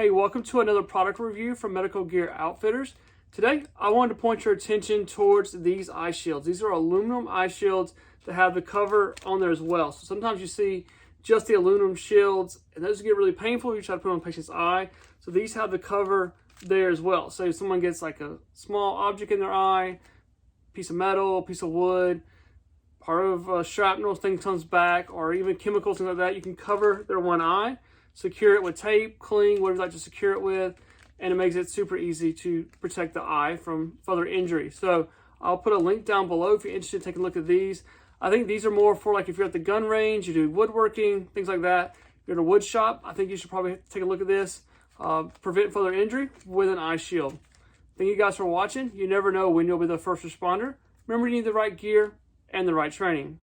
Hey, welcome to another product review from Medical Gear Outfitters. Today, I wanted to point your attention towards these eye shields. These are aluminum eye shields that have the cover on there as well. So sometimes you see just the aluminum shields, and those get really painful if you try to put on a patient's eye. So these have the cover there as well. So if someone gets like a small object in their eye, piece of metal, piece of wood, part of shrapnel, thing comes back, or even chemicals, things like that, you can cover their one eye. Secure it with tape, cling, whatever you like to secure it with, and it makes it super easy to protect the eye from further injury. So I'll put a link down below if you're interested in taking a look at these. I think these are more for like if you're at the gun range, you do woodworking, things like that. If you're in a wood shop, I think you should probably take a look at this. Prevent further injury with an eye shield. Thank you guys for watching. You never know when you'll be the first responder. Remember, you need the right gear and the right training.